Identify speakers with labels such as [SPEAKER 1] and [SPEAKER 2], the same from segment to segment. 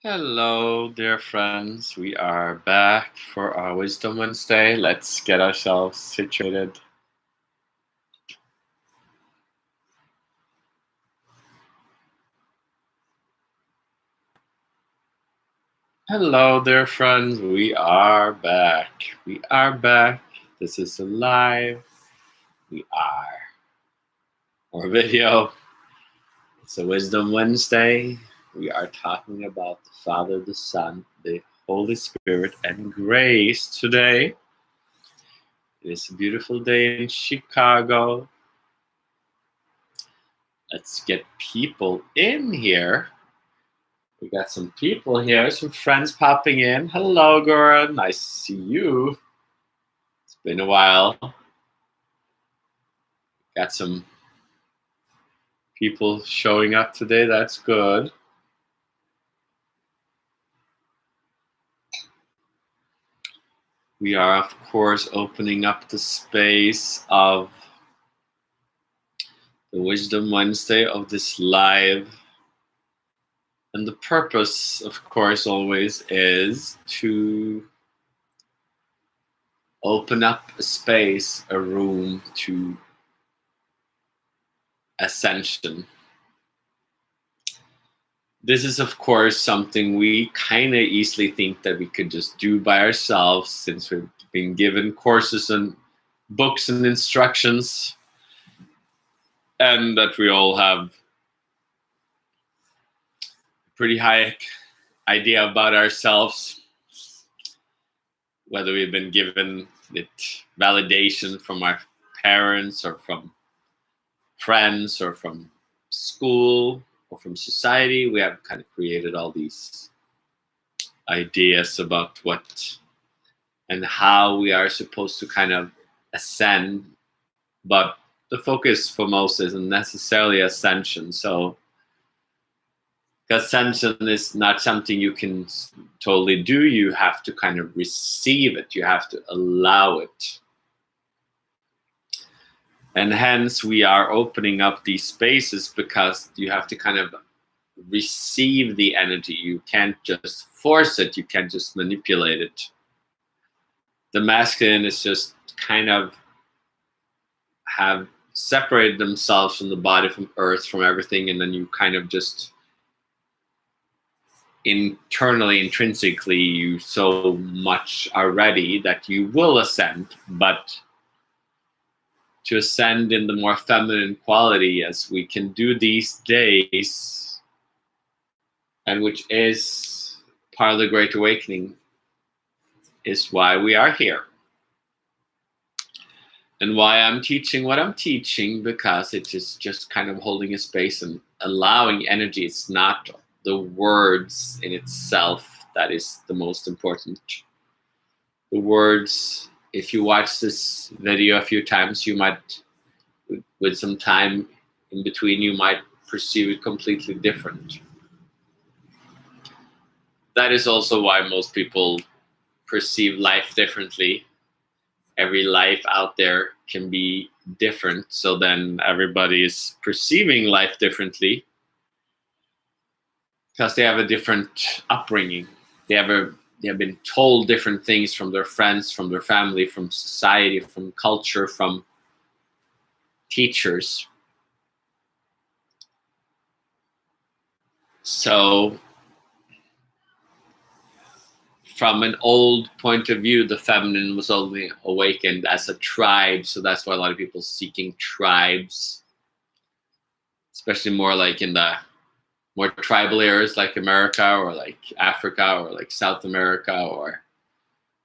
[SPEAKER 1] Hello, dear friends. We are back for our Wisdom Wednesday. Let's get ourselves situated. Hello, dear friends. We are back. We are back. This is a live. We are. More video. It's a Wisdom Wednesday. We are talking about the Father, the Son, the Holy Spirit, and grace today. It is a beautiful day in Chicago. Let's get people in here. We got some people here, some friends popping in. Hello, Gora. Nice to see you. It's been a while. Got some people showing up today. That's good. We are, of course, opening up the space of the Wisdom Wednesday of this live. And the purpose, of course, always is to open up a space, a room to ascension. This is, of course, something we kind of easily think that we could just do by ourselves, since we've been given courses and books and instructions, and that we all have a pretty high idea about ourselves, whether we've been given it validation from our parents or from friends or from school or from society. We have kind of created all these ideas about what and how we are supposed to kind of ascend, but the focus for most isn't necessarily ascension. So ascension is not something you can totally do. You have to kind of receive it. You have to allow it. And hence we are opening up these spaces, because you have to kind of receive the energy. You can't just force it. You can't just manipulate it. The masculine is just kind of have separated themselves from the body, from earth, from everything, and then you kind of just internally, intrinsically, you so much are ready that you will ascend. But to ascend in the more feminine quality, as we can do these days, and which is part of the Great Awakening, is why we are here. And why I'm teaching what I'm teaching, because it is just kind of holding a space and allowing energy. It's not the words in itself that is the most important. The words, if you watch this video a few times, you might, with some time in between, you might perceive it completely different. That is also why most people perceive life differently. Every life out there can be different, so then everybody is perceiving life differently, because they have a different upbringing. They have been told different things from their friends, from their family, from society, from culture, from teachers. So from an old point of view, the feminine was only awakened as a tribe. So that's why a lot of people seeking tribes, especially more like in the more tribal areas like America or like Africa or like South America, or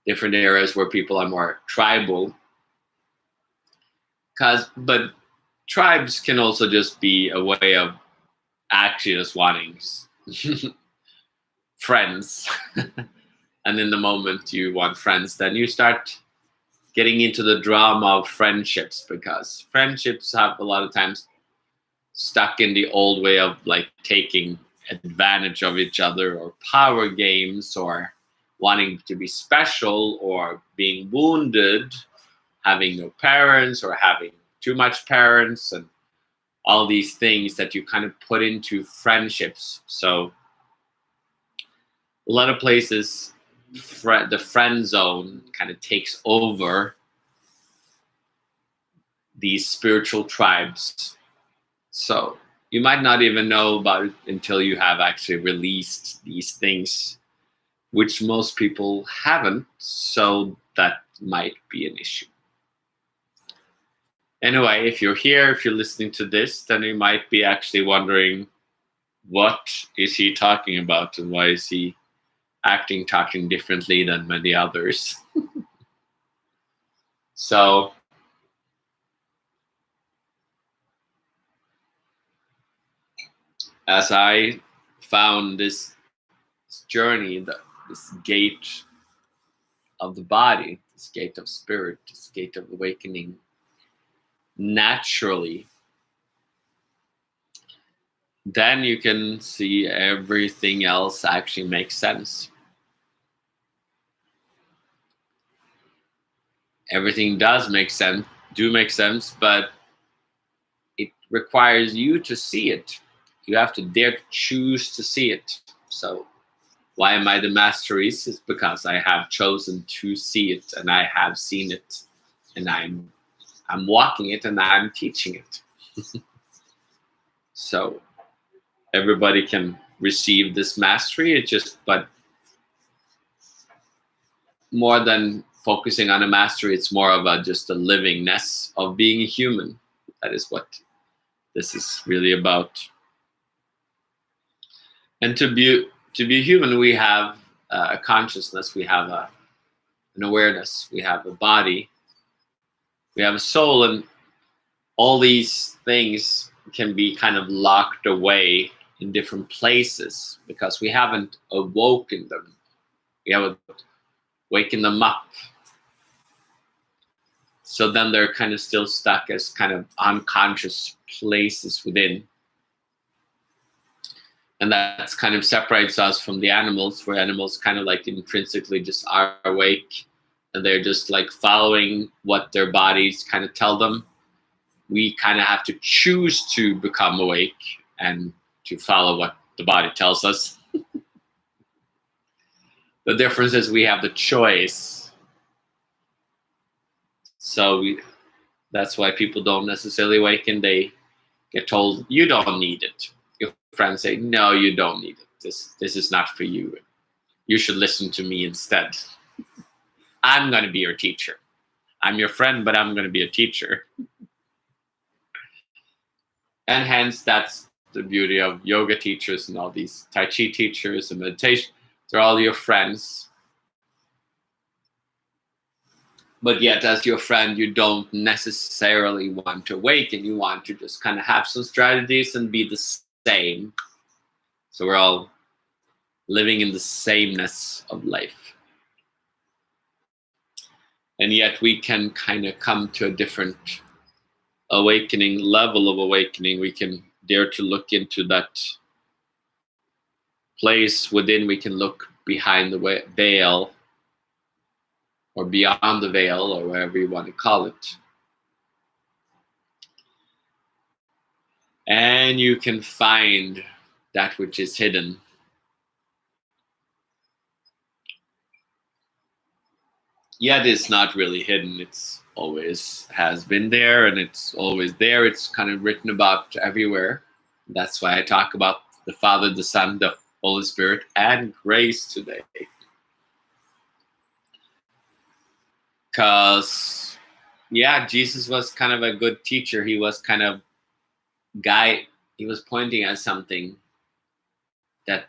[SPEAKER 1] different areas where people are more tribal. But tribes can also just be a way of actually just wanting friends. And in the moment you want friends, then you start getting into the drama of friendships, because friendships have a lot of times stuck in the old way of like taking advantage of each other, or power games, or wanting to be special, or being wounded, having no parents, or having too much parents, and all these things that you kind of put into friendships. So a lot of places, the friend zone kind of takes over these spiritual tribes. So you might not even know about it until you have actually released these things, which most people haven't. So that might be an issue. Anyway, if you're here, if you're listening to this, then you might be actually wondering, what is he talking about, and why is he talking differently than many others? So as I found this journey, this gate of the body, this gate of spirit, this gate of awakening, naturally, then you can see everything else actually makes sense. Everything does make sense, but it requires you to see it. You have to dare to choose to see it. So why am I the master? Is because I have chosen to see it, and I have seen it, and I'm walking it, and I'm teaching it. So everybody can receive this mastery. But more than focusing on a mastery, it's more of just a livingness of being a human. That is what this is really about. And to be human, we have a consciousness, we have an awareness, we have a body, we have a soul, and all these things can be kind of locked away in different places because we haven't awoken them. We haven't waken them up. So then they're kind of still stuck as kind of unconscious places within. And that kind of separates us from the animals, where animals kind of like intrinsically just are awake, and they're just like following what their bodies kind of tell them. We kind of have to choose to become awake and to follow what the body tells us. The difference is we have the choice. So that's why people don't necessarily awaken. They get told, you don't need it. Your friends say, no, you don't need it. This is not for you. You should listen to me instead. I'm going to be your teacher. I'm your friend, but I'm going to be a teacher. And hence, that's the beauty of yoga teachers and all these Tai Chi teachers and meditation. They're all your friends. But yet, as your friend, you don't necessarily want to awaken. You want to just kind of have some strategies and be the same. So we're all living in the sameness of life. And yet we can kind of come to a different awakening, level of awakening. We can dare to look into that place within. We can look behind the veil, or beyond the veil, or whatever you want to call it. And you can find that which is hidden. Yet it's not really hidden. It's always has been there, and it's always there. It's kind of written about everywhere. That's why I talk about the Father, the Son, the Holy Spirit, and grace today. Because, yeah, Jesus was kind of a good teacher. He was kind of he was pointing at something that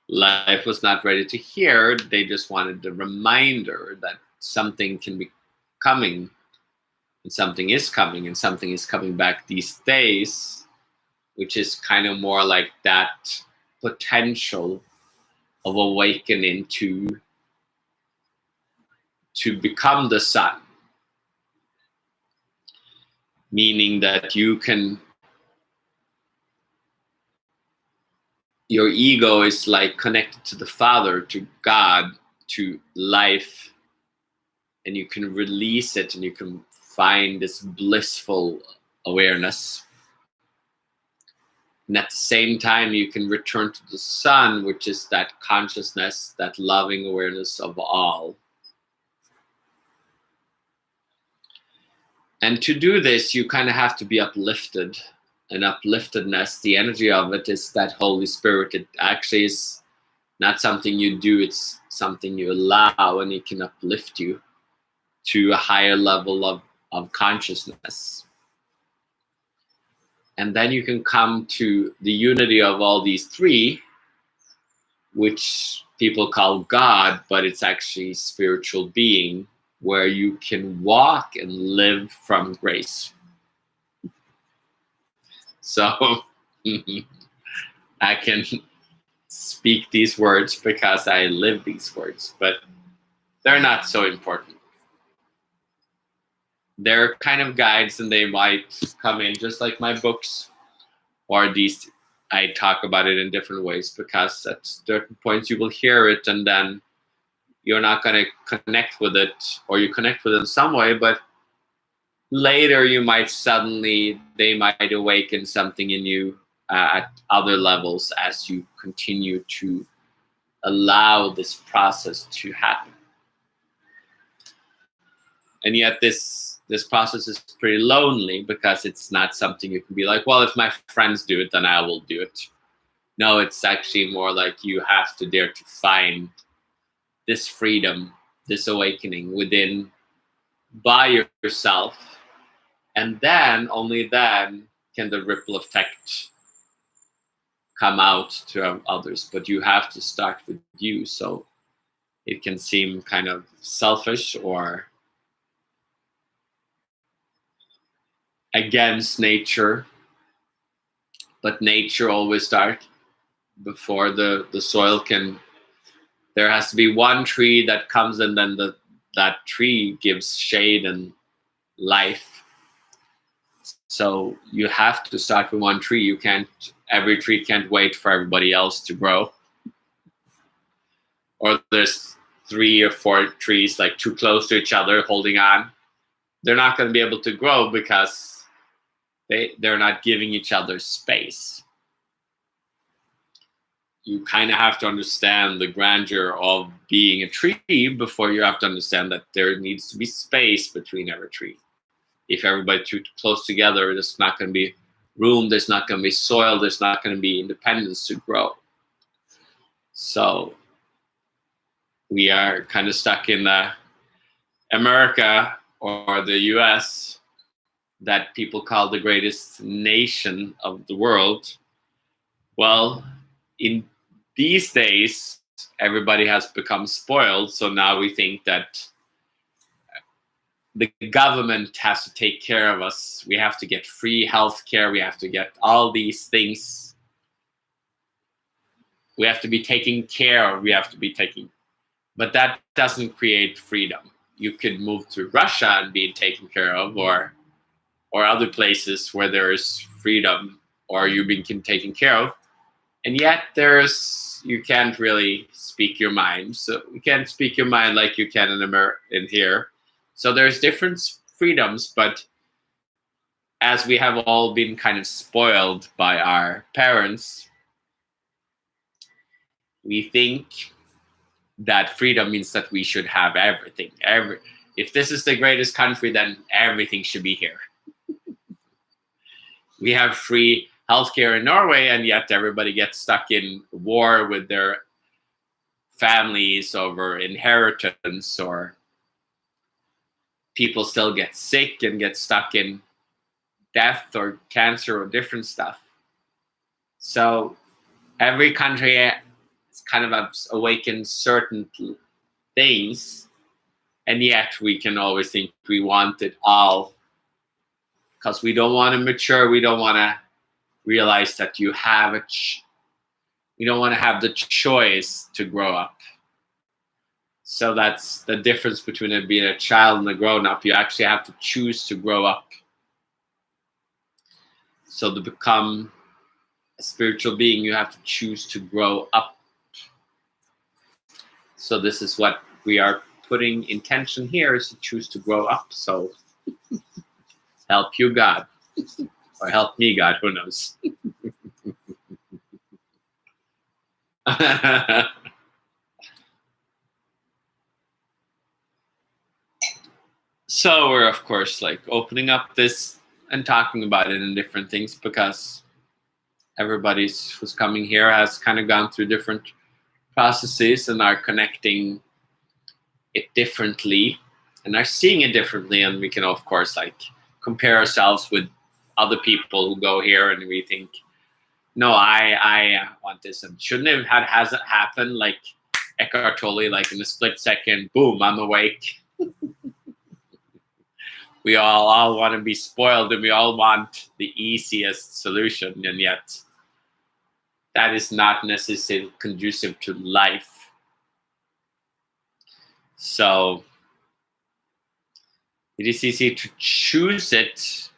[SPEAKER 1] life was not ready to hear. They just wanted a reminder that something can be coming, and something is coming, and something is coming back these days, which is kind of more like that potential of awakening to become the Son. Meaning that your ego is like connected to the Father, to God, to life, and you can release it, and you can find this blissful awareness. And at the same time, you can return to the sun, which is that consciousness, that loving awareness of all. And to do this, you kind of have to be uplifted. And upliftedness, the energy of it is that Holy Spirit. It actually is not something you do, it's something you allow, and it can uplift you to a higher level of consciousness. And then you can come to the unity of all these three, which people call God, but it's actually spiritual being, where you can walk and live from grace. So I can speak these words because I live these words, but they're not so important. They're kind of guides, and they might come in just like my books, or these, I talk about it in different ways, because at certain points you will hear it and then you're not going to connect with it, or you connect with it in some way, but later you might suddenly, they might awaken something in you at other levels as you continue to allow this process to happen. And yet this process is pretty lonely, because it's not something you can be like, well, if my friends do it, then I will do it. No, it's actually more like you have to dare to find this freedom, this awakening within, by yourself. And then, only then, can the ripple effect come out to others. But you have to start with you. So it can seem kind of selfish or against nature. But nature always starts before the soil can. There has to be one tree that comes, and then that tree gives shade and life. So you have to start with one tree. You can't, every tree can't wait for everybody else to grow. Or there's 3 or 4 trees like too close to each other holding on. They're not going to be able to grow because they're not giving each other space. You kind of have to understand the grandeur of being a tree before you have to understand that there needs to be space between every tree. If everybody's too close together, there's not going to be room, there's not going to be soil, there's not going to be independence to grow. So we are kind of stuck in America or the US, that people call the greatest nation of the world. Well, in these days, everybody has become spoiled. So now we think that the government has to take care of us. We have to get free healthcare. We have to get all these things. We have to be taken care of. But that doesn't create freedom. You could move to Russia and be taken care of, or other places where there is freedom, or you've been taken care of. And yet you can't really speak your mind. So you can't speak your mind like you can in here. So there's different freedoms, but as we have all been kind of spoiled by our parents, we think that freedom means that we should have everything. If this is the greatest country, then everything should be here. We have free healthcare in Norway, and yet everybody gets stuck in war with their families over inheritance, or people still get sick and get stuck in death or cancer or different stuff. So every country has kind of awakened certain things, and yet we can always think we want it all, because we don't want to mature. We don't want to realize that you have we don't want to have the choice to grow up. So that's the difference between it being a child and a grown-up. You actually have to choose to grow up. So to become a spiritual being, you have to choose to grow up. So this is what we are putting intention here, is to choose to grow up. So help you, God. Or help me, God, who knows. So we're of course like opening up this and talking about it in different things because everybody's who's coming here has kind of gone through different processes and are connecting it differently and are seeing it differently, and we can of course like compare ourselves with other people who go here and we think, no, I want this, and shouldn't have had hasn't happened like Eckhart Tolle, like in a split second, boom, I'm awake. We all want to be spoiled and we all want the easiest solution, and yet that is not necessarily conducive to life. So it is easy to choose it,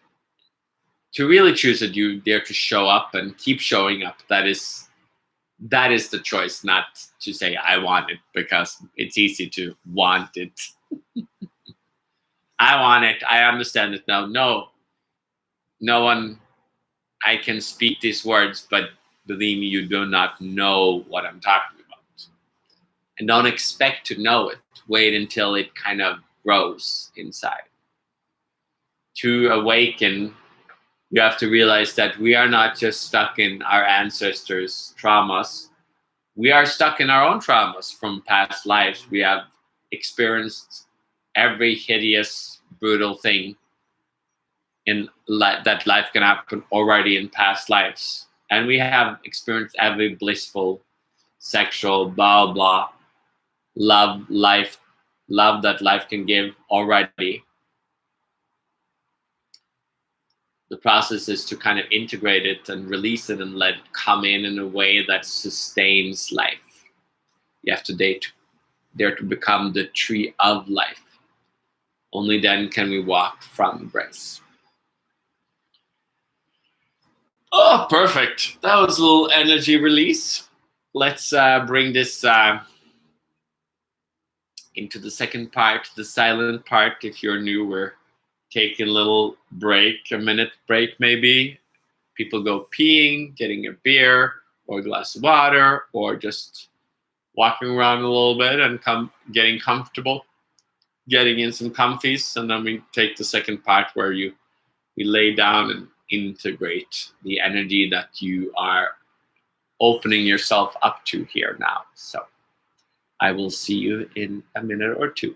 [SPEAKER 1] to really choose it. You dare to show up and keep showing up. That is the choice, not to say I want it, because it's easy to want it. I want it. I understand it now. No one. I can speak these words, but believe me, you do not know what I'm talking about. And don't expect to know it. Wait until it kind of grows inside. To awaken, you have to realize that we are not just stuck in our ancestors' traumas. We are stuck in our own traumas from past lives. We have experienced every hideous, brutal thing that life can happen already in past lives. And we have experienced every blissful, sexual, blah, blah, love that life can give already. The process is to kind of integrate it and release it and let it come in a way that sustains life. You have to dare to become the tree of life. Only then can we walk from grace. Oh, perfect. That was a little energy release. Let's bring this into the second part, the silent part. If you're new, we're taking a little break, a minute break maybe. People go peeing, getting a beer or a glass of water, or just walking around a little bit and getting comfortable, getting in some comfies, and then we take the second part where we lay down and integrate the energy that you are opening yourself up to here now. So I will see you in a minute or two.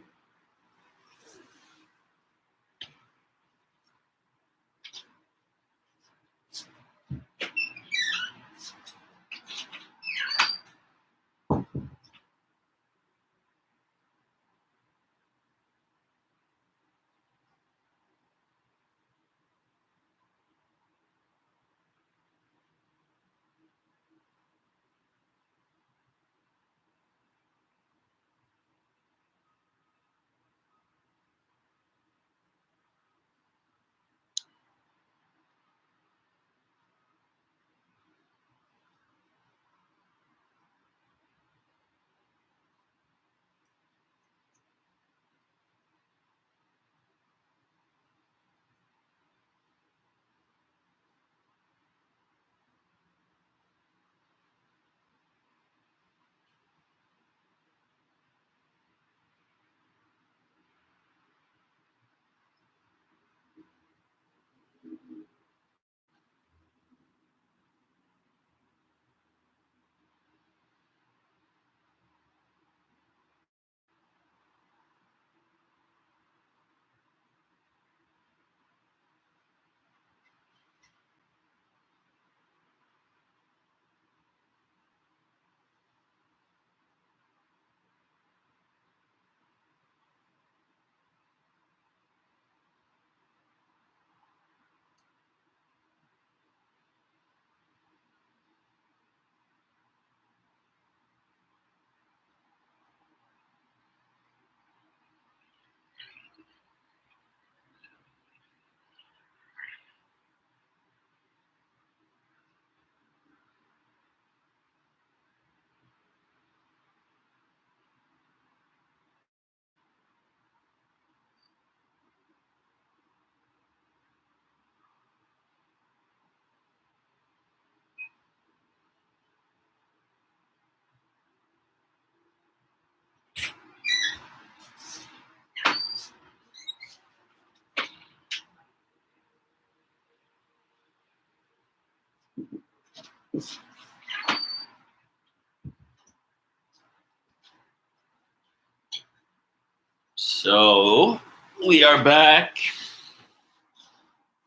[SPEAKER 1] So we are back.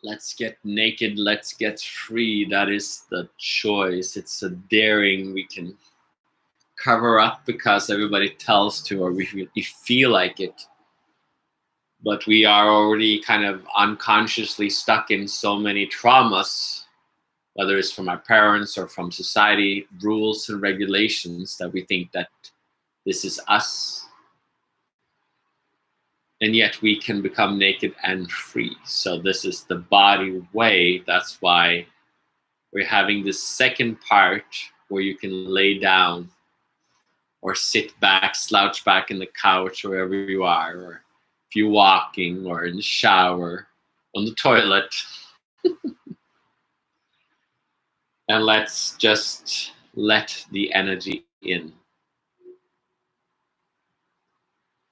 [SPEAKER 1] Let's get naked. Let's get free. That is the choice. It's a daring. We can cover up because everybody tells to, or we feel like it. But we are already kind of unconsciously stuck in so many traumas, whether it's from our parents or from society, rules and regulations, that we think that this is us. And yet we can become naked and free. So this is the body way. That's why we're having this second part where you can lay down or sit back, slouch back in the couch, or wherever you are, or if you're walking or in the shower, on the toilet. And let's just let the energy in.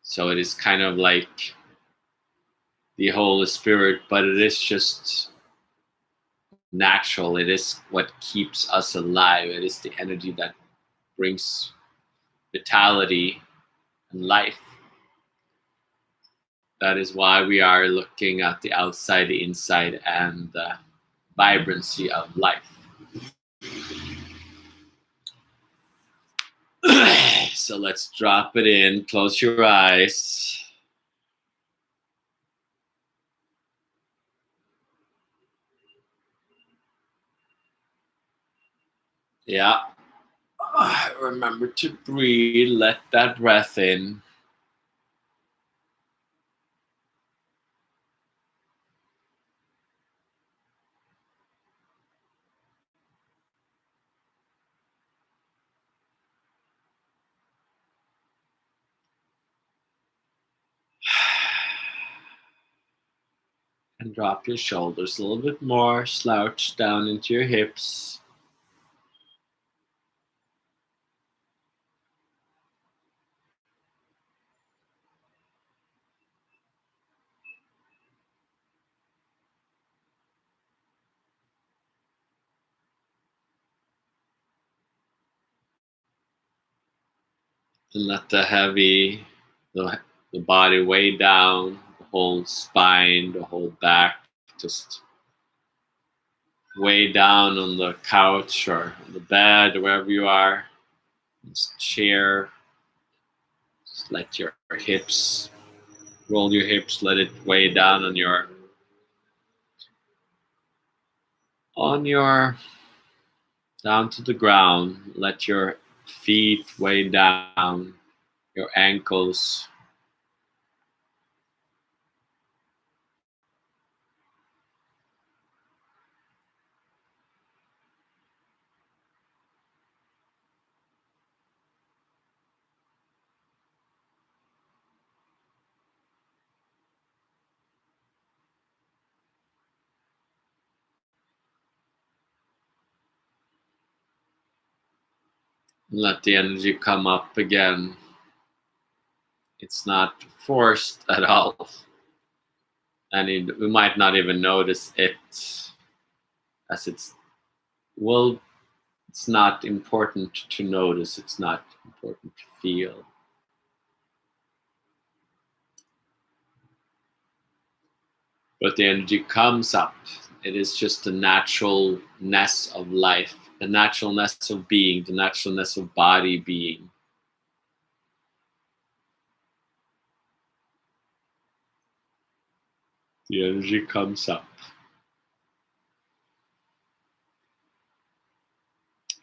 [SPEAKER 1] So it is kind of like the Holy Spirit, but it is just natural. It is what keeps us alive. It is the energy that brings vitality and life. That is why we are looking at the outside, the inside, and the vibrancy of life. So let's drop it in. Close your eyes. Yeah. Remember to breathe. Let that breath in. And drop your shoulders a little bit more. Slouch down into your hips. And let the body weigh down, the whole spine, the whole back, just weigh down on the couch or on the bed, wherever you are. This chair. Just let your hips, roll your hips, let it weigh down on your down to the ground. Let your feet weigh down, your ankles. Let the energy come up again. It's not forced at all. And we might not even notice it, as it's not important to notice. It's not important to feel. But the energy comes up. It is just the naturalness of life, the naturalness of being, the naturalness of body being. The energy comes up.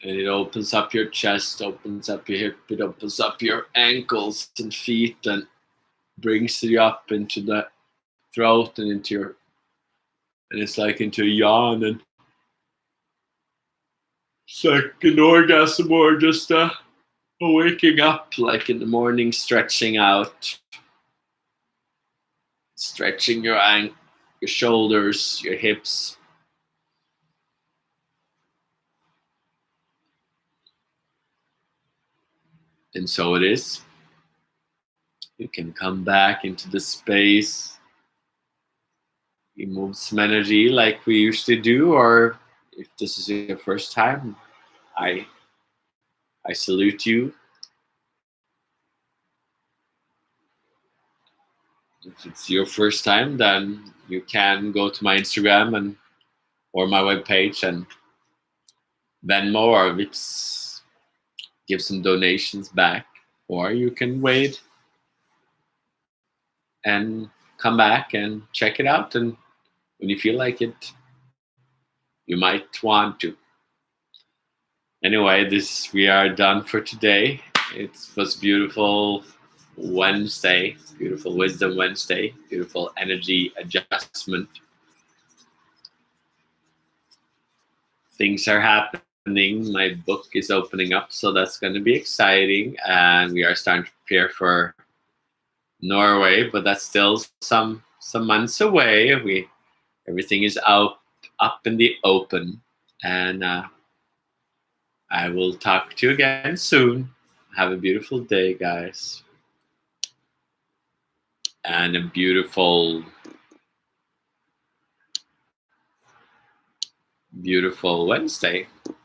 [SPEAKER 1] And it opens up your chest, opens up your hip, it opens up your ankles and feet, and brings you up into the throat and and it's like into a yawn, and it's like an orgasm or just a waking up, like in the morning, stretching out, stretching your shoulders, your hips. And so it is. You can come back into the space. You move some energy like we used to do, or if this is your first time, I salute you. If it's your first time, then you can go to my Instagram or my webpage and Venmo or Vips, give some donations back, or you can wait and come back and check it out. And when you feel like it, you might want to. Anyway, we are done for today. It was beautiful Wednesday, beautiful Wisdom Wednesday, beautiful energy adjustment. Things are happening. My book is opening up, so that's going to be exciting. And we are starting to prepare for Norway, but that's still some months away. Everything is up in the open, and I will talk to you again soon. Have a beautiful day, guys, and a beautiful Wednesday.